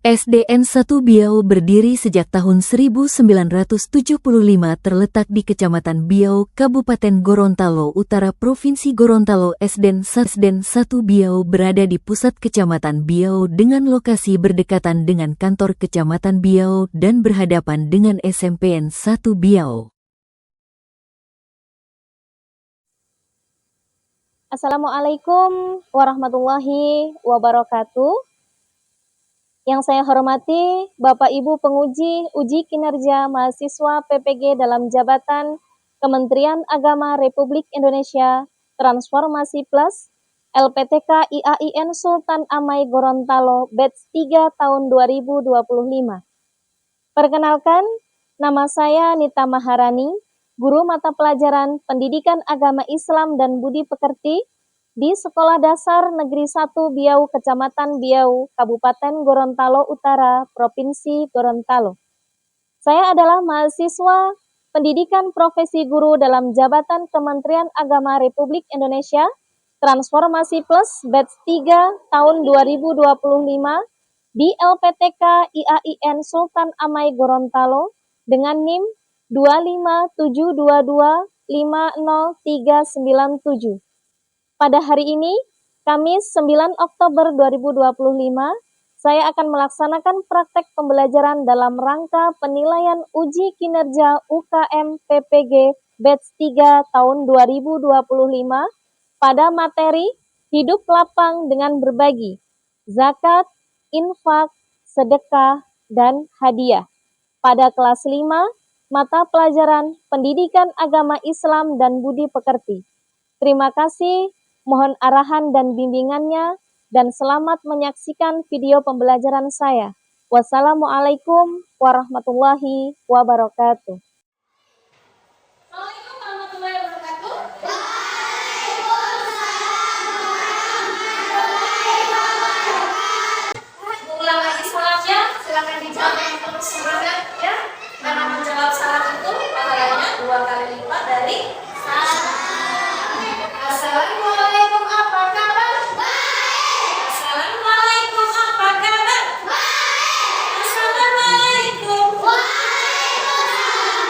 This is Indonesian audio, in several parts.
SDN 1 Biau berdiri sejak tahun 1975 terletak di Kecamatan Biau, Kabupaten Gorontalo Utara, Provinsi Gorontalo. SDN 1 Biau berada di pusat Kecamatan Biau dengan lokasi berdekatan dengan kantor Kecamatan Biau dan berhadapan dengan SMPN 1 Biau. Assalamualaikum warahmatullahi wabarakatuh. Yang saya hormati Bapak Ibu penguji uji kinerja mahasiswa PPG dalam jabatan Kementerian Agama Republik Indonesia Transformasi Plus LPTK IAIN Sultan Amai Gorontalo Batch 3 tahun 2025. Perkenalkan, nama saya Nita Maharani, guru mata pelajaran Pendidikan Agama Islam dan Budi Pekerti di Sekolah Dasar Negeri 1 Biau, Kecamatan Biau, Kabupaten Gorontalo Utara, Provinsi Gorontalo. Saya adalah mahasiswa Pendidikan Profesi Guru dalam jabatan Kementerian Agama Republik Indonesia, Transformasi Plus Batch 3 tahun 2025 di LPTK IAIN Sultan Amai Gorontalo dengan NIM 257225037. Pada hari ini, Kamis 9 Oktober 2025, saya akan melaksanakan praktek pembelajaran dalam rangka penilaian uji kinerja UKM PPG Batch 3 tahun 2025 pada materi Hidup Lapang dengan Berbagi, Zakat, Infak, Sedekah, dan Hadiah. Pada kelas 5, mata pelajaran Pendidikan Agama Islam dan Budi Pekerti. Terima kasih. Mohon arahan dan bimbingannya, dan selamat menyaksikan video pembelajaran saya. Wassalamualaikum warahmatullahi wabarakatuh. Assalamualaikum warahmatullahi wabarakatuh. Ulang lagi salamnya, silakan dijawab yang penuh semangat ya. Karena menjawab salam itu pahalanya 2 kali lipat dari salam. Assalamualaikum, apa kabar? Baik. Assalamualaikum, apa kabar? Baik. Assalamualaikum. Waalaikumsalam.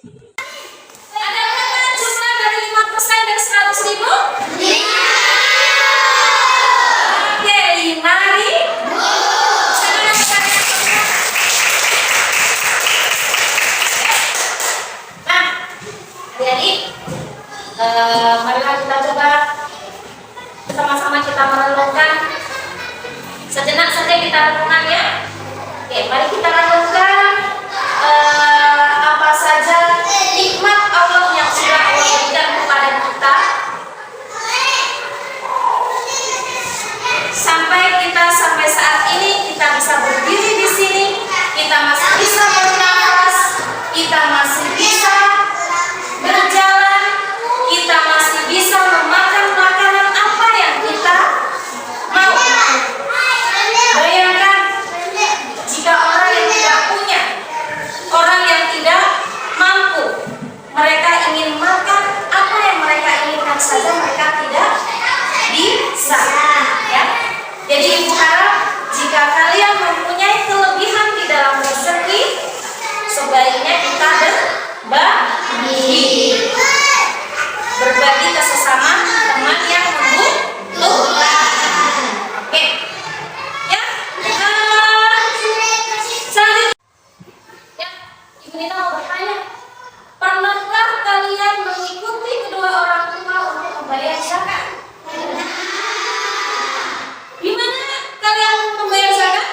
Ada berapa jumlah dari 5% dari 100.000? Oke, 5.000. Nah, adik-adik, marilah kita coba sama-sama kita merenungkan. Sejenak saja kita renungkan ya. Oke, mari kita renungkan apa saja nikmat Allah yang sudah Allah berikan kepada kita. Sampai saat ini kita bisa berdiri di sini, kita masih bisa bernafas, kita masih bisa berjalan, kita masih bisa memakan makanan apa yang kita mau. Bayangkan jika orang yang tidak punya, orang yang tidak mampu, mereka ingin makan apa yang mereka inginkan saja mereka tidak bisa, ya. Jadi ibu harap jika kalian mempunyai kelebihan di dalam rezeki, sebaiknya kita berbagi ke sesama teman yang membutuhkan. Oke, ya. Selanjutnya, ya, Ibu Nita mau bertanya, pernahkah kalian mengikuti kedua orang tua untuk membayar zakat? Gimana kalian membayar zakat?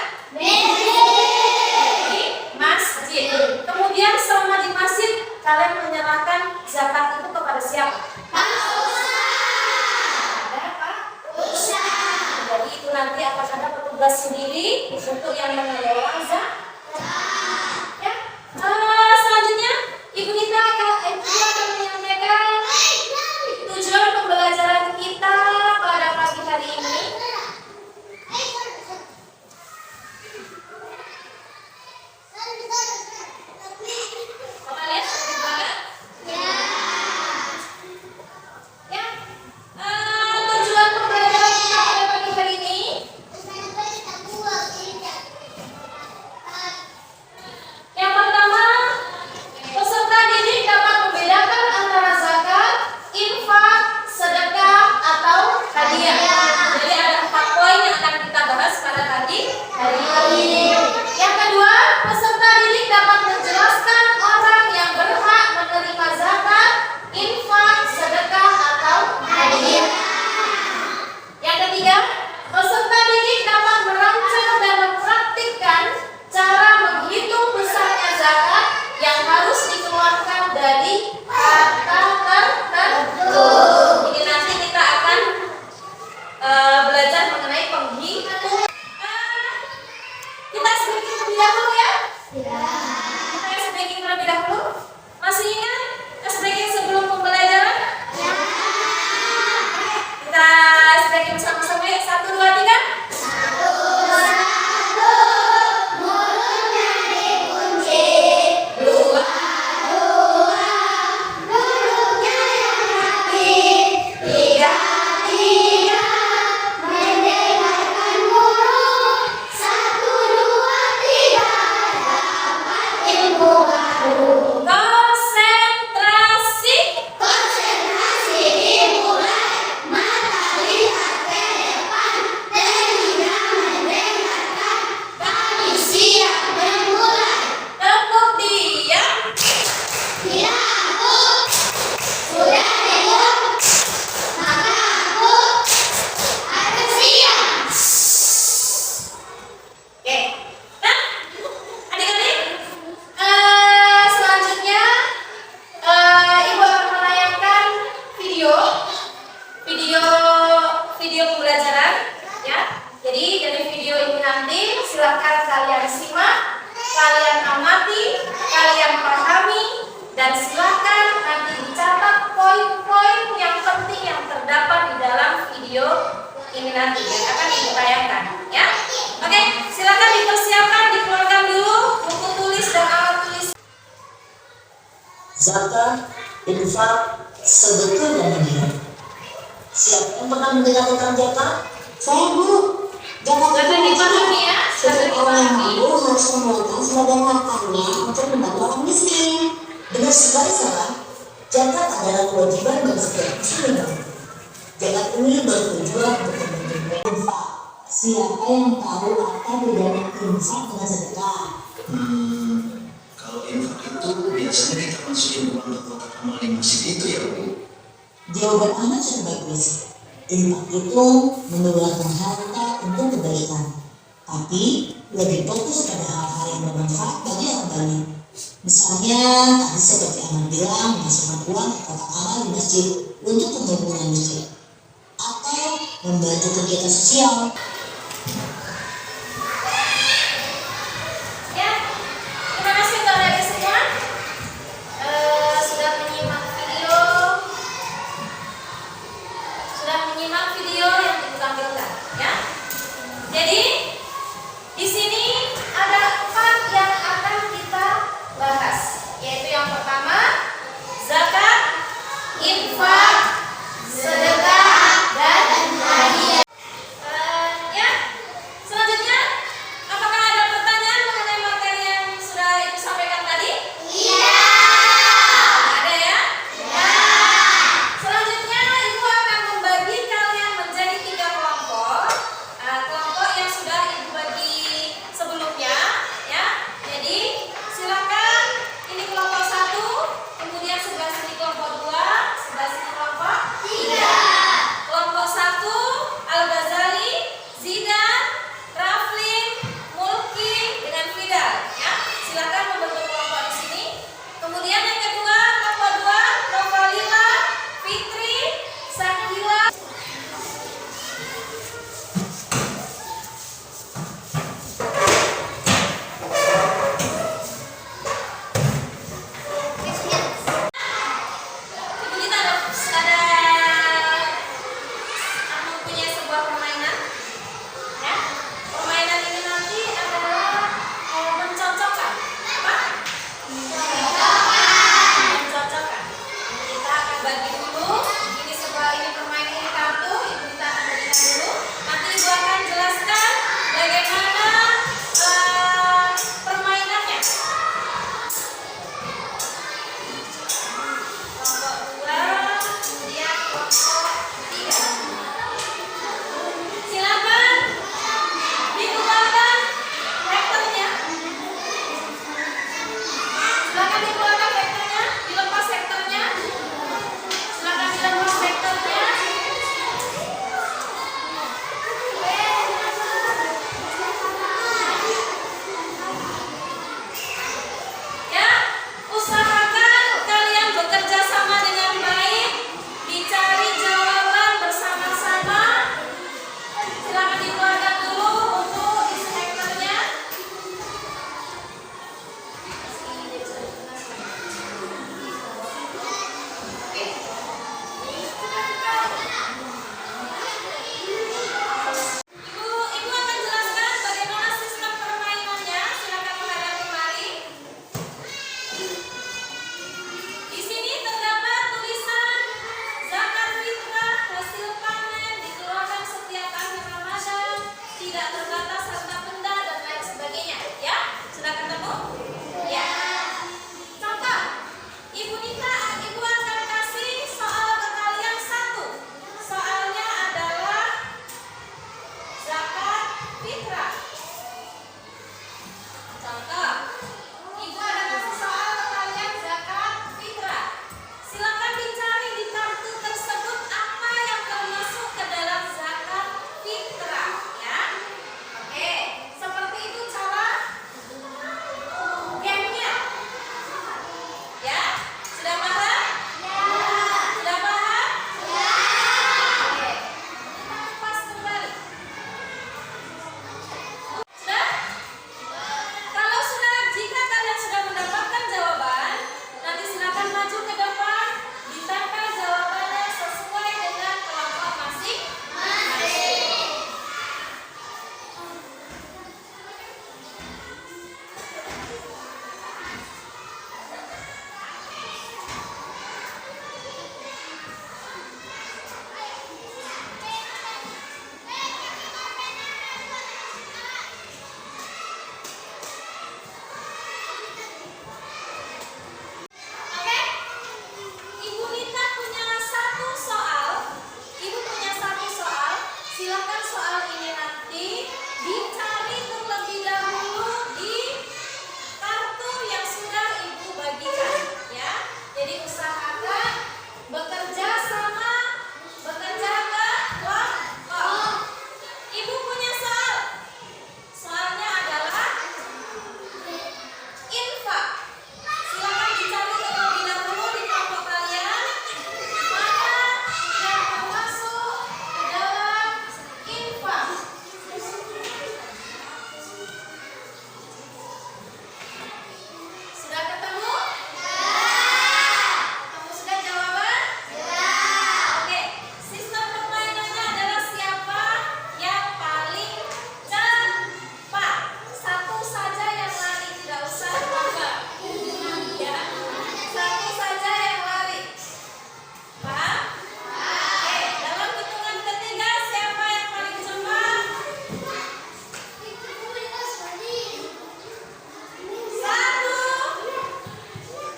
Di masjid. Kemudian selama di masjid kalian menyerahkan zakat itu kepada siapa? Ada Pak Ustaz. Jadi itu nanti akan ada petugas sendiri untuk yang mengelola zakat. Ya. Selanjutnya Ibu Nita akan menyampaikan tujuan pembelajaran kita pada pagi hari ini. Bapak lihat di belakang? Ya. Tujuan pembelajaran kita pada pagi hari ini. Yang pertama, peserta didik dapat membedakan antara zakat, infak, sedekah, atau hadiah. Jadi ada 4 poin yang akan kita bahas pada pagi hari ini. Yang kedua, peserta didik dapat menjelaskan orang yang berhak menerima zakat, infak, sedekah, atau hadiah. Yang ketiga, peserta didik dapat merancang dan mempraktikkan cara menghitung besarnya zakat yang harus dikeluarkan dari harta tertentu. Jadi nanti kita akan belajar mengenai penghitungan. Kita speaking terlebih dahulu ya. Kita speaking terlebih dahulu. Masih ingat speaking sebelum pembelajaran? Kita speaking bersama-sama ya. 1, 2, 3. zakat, infak, sedekah dan hadiah. Siapa yang pernah mendengar tentang zakat? Saya Bu. Zakat dipahami ya. setiap orang yang mampu harus mengeluarkan sebagian hartanya untuk membantu orang miskin. Dengan Benar sekali kan? Zakat adalah kewajiban bagi setiap muslim. Zakat ini bertujuan untuk membentuk infak. Siapa yang tahu apa bedanya infak dengan sedekah? Kalau infak itu biasanya kita masukin uang ke kotak amal di masjid itu ya Bu? Jawaban Anda sudah bagus. Infak itu mengeluarkan harta untuk kebaikan, tapi lebih fokus pada hal-hal yang bermanfaat bagi orang banyak. Misalnya, tadi seperti Aman bilang, memasukkan uang ke kotak amal di masjid untuk pembangunan masjid, atau membantu kegiatan sosial. Ya, terima kasih untuk adik semua sudah menyimak video yang ibu tampilkan, ya. Jadi di sini ada 4 yang akan kita bahas, yaitu yang pertama zakat, infak, sedekah, dan hadiah.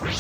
Ya,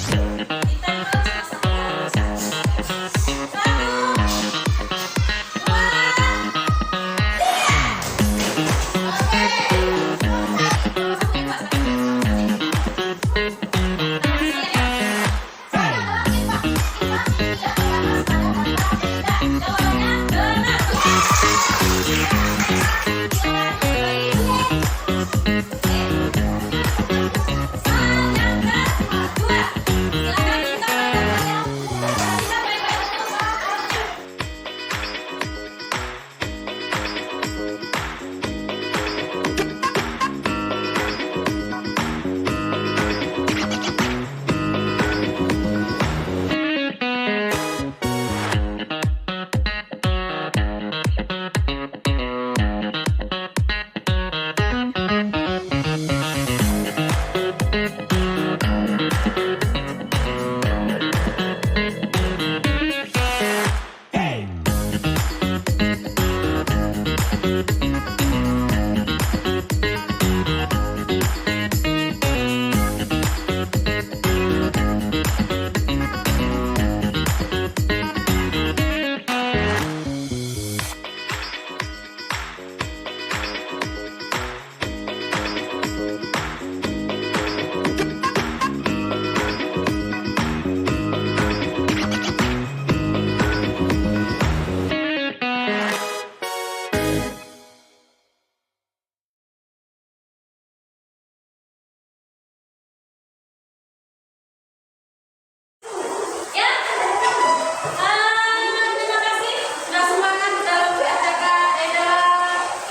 terima kasih sudah semangat dalam dalam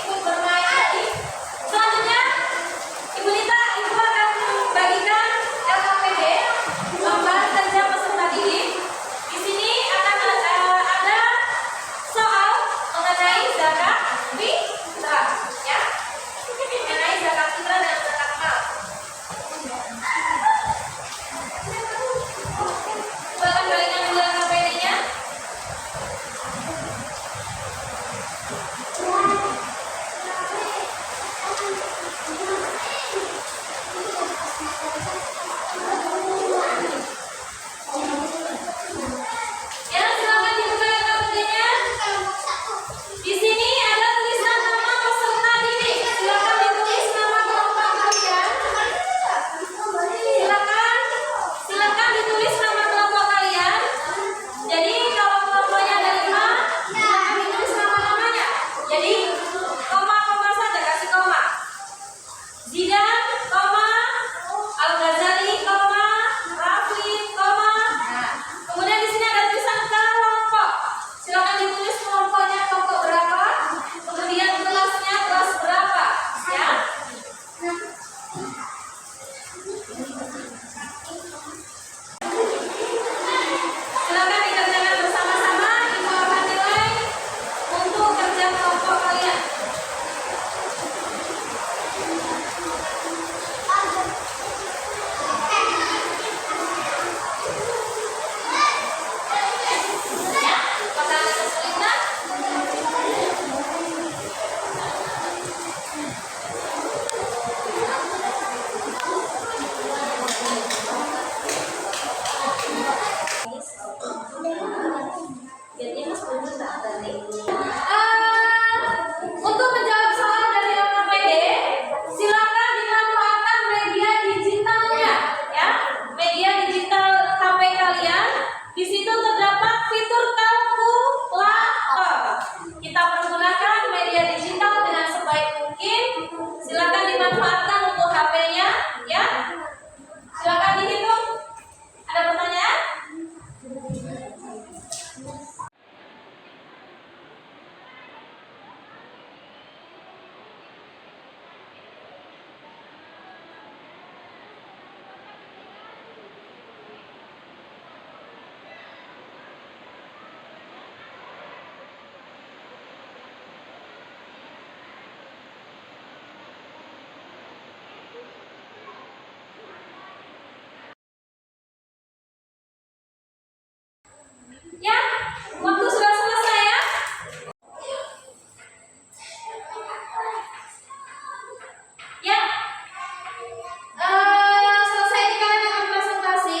ikut bermain tadi. Selanjutnya, Ibu Nita, Ibu akan bagikan LKPD, lembar kerja peserta didik. Di sini akan ada soal mengenai zakat fitrah, ya, mengenai zakat fitrah dan zakat mal. Bahkan balikan dulu LKPD-nya. Ya, silakan dibuka LKPD-nya. Di sini ada tulisan nama peserta didik. Silakan ditulis nama kelompok kalian. Silakan ditulis nama kelompok kalian. Jadi kalau kelompoknya ada 5, silakan ditulis nama-namanya. Jadi koma-koma saja, kasih koma. Zidan, koma. Al-Ghazali, koma. Rafli, koma. Nah, kemudian di sini ada tulisan kelompok. Silakan ditulis kelompoknya kelompok berapa. Kemudian kelasnya kelas berapa, ya. Silakan dikerjakan bersama-sama. Ibu akan nilai untuk kerja kelompok kalian. Ya, apakah ada kesulitan? Untuk menjawab soal dari LKPD, silakan dimanfaatkan media digitalnya, ya, media digital HP kalian. Di situ terdapat fitur kalkulator. Kita pergunakan media digital dengan sebaik mungkin. Silakan dimanfaatkan untuk HP-nya, ya. Silakan dihitung. Ada pertanyaan? Ya, waktu sudah selesai, ya. Ya, selesai dikalian dengan presentasi.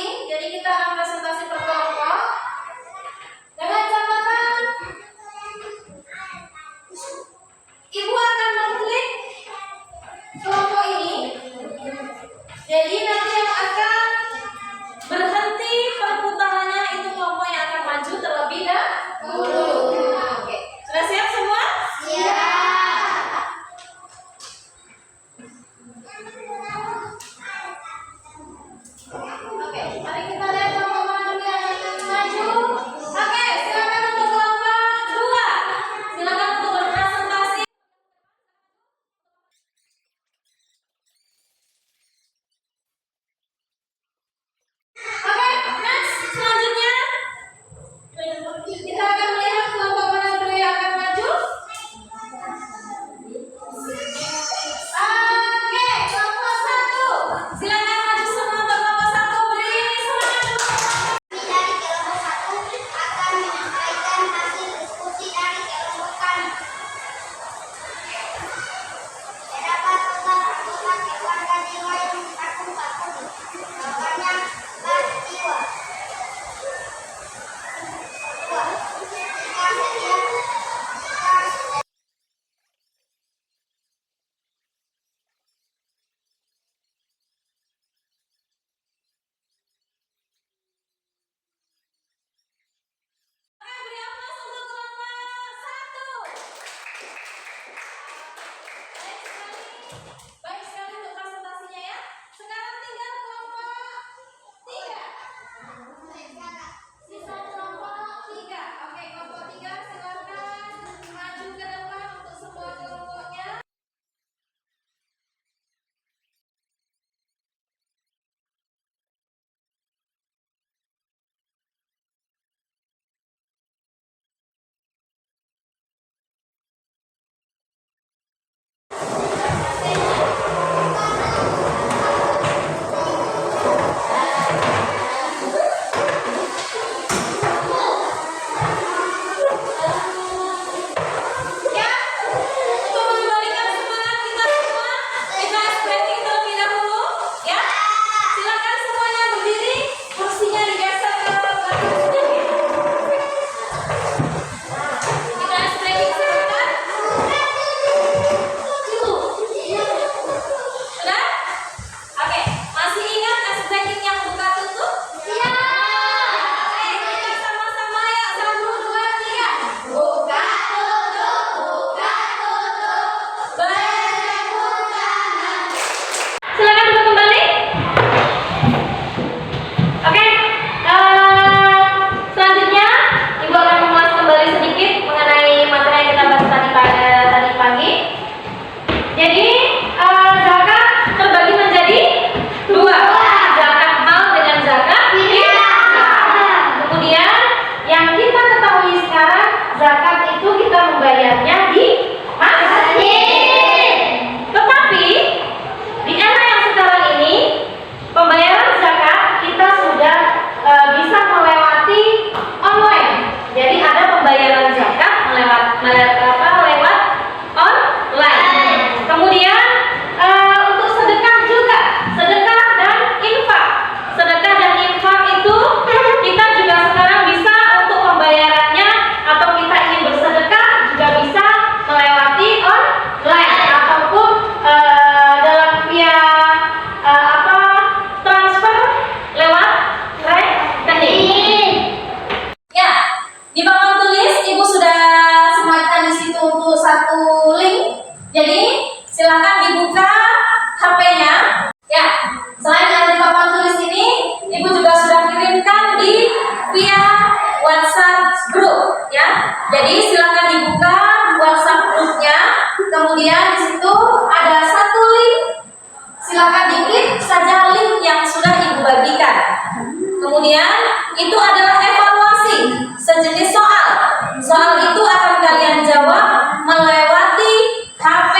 Kemudian itu adalah evaluasi, sejenis soal. Soal itu akan kalian jawab melewati HP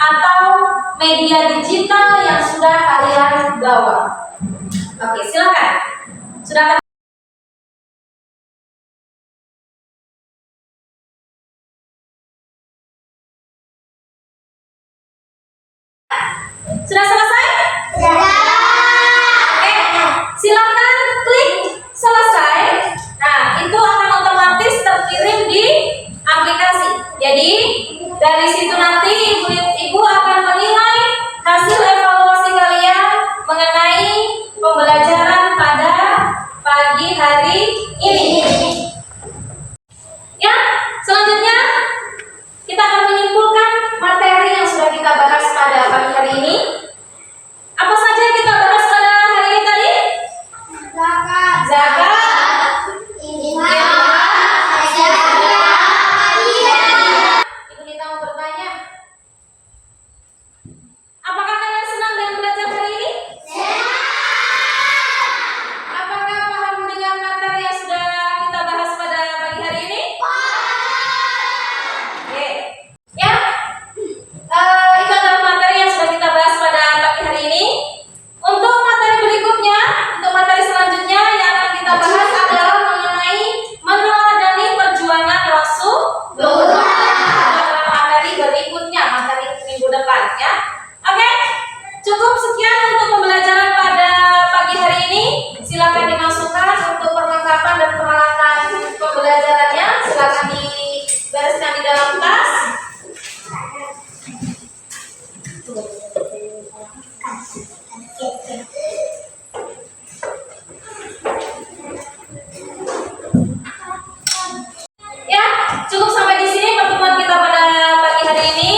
atau media digital yang sudah kalian bawa. Oke, silakan. Sudah selesai? Oke, silakan klik selesai. Nah, itu akan otomatis terkirim di aplikasi. Jadi, dari situ nanti ibu akan menilai hasil evaluasi kalian mengenai pembelajaran pada pagi hari ini. Ya, selanjutnya kita akan menyimpulkan materi yang sudah kita bahas pada pagi hari ini. Apa saja yang kita bahas pada hari ini tadi? Zakat, Ibu Nita mau bertanya, apakah kalian senang dengan belajar hari ini? Apakah paham dengan materi yang sudah kita bahas pada pagi hari ini? Oke, ya. Itu adalah materi yang sudah kita bahas pada pagi hari ini. Untuk materi berikutnya, untuk materi selanjutnya yang akan kita bahas adalah mengenai meneladani perjuangan Rasulullah. Adalah materi berikutnya, materi minggu depan, ya. Oke, cukup sekian untuk pembelajaran pada pagi hari ini. Silakan dimasukkan untuk perlengkapan dan peralatan pembelajarannya. Silakan dibereskan di dalam tas. Ya, cukup sampai di sini pertemuan kita pada pagi hari ini.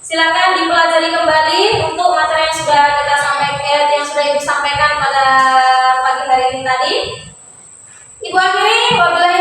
Silakan dipelajari kembali untuk materi yang sudah kita sampaikan, yang sudah Ibu sampaikan pada pagi hari ini tadi. Ibu akhiri, wabillahi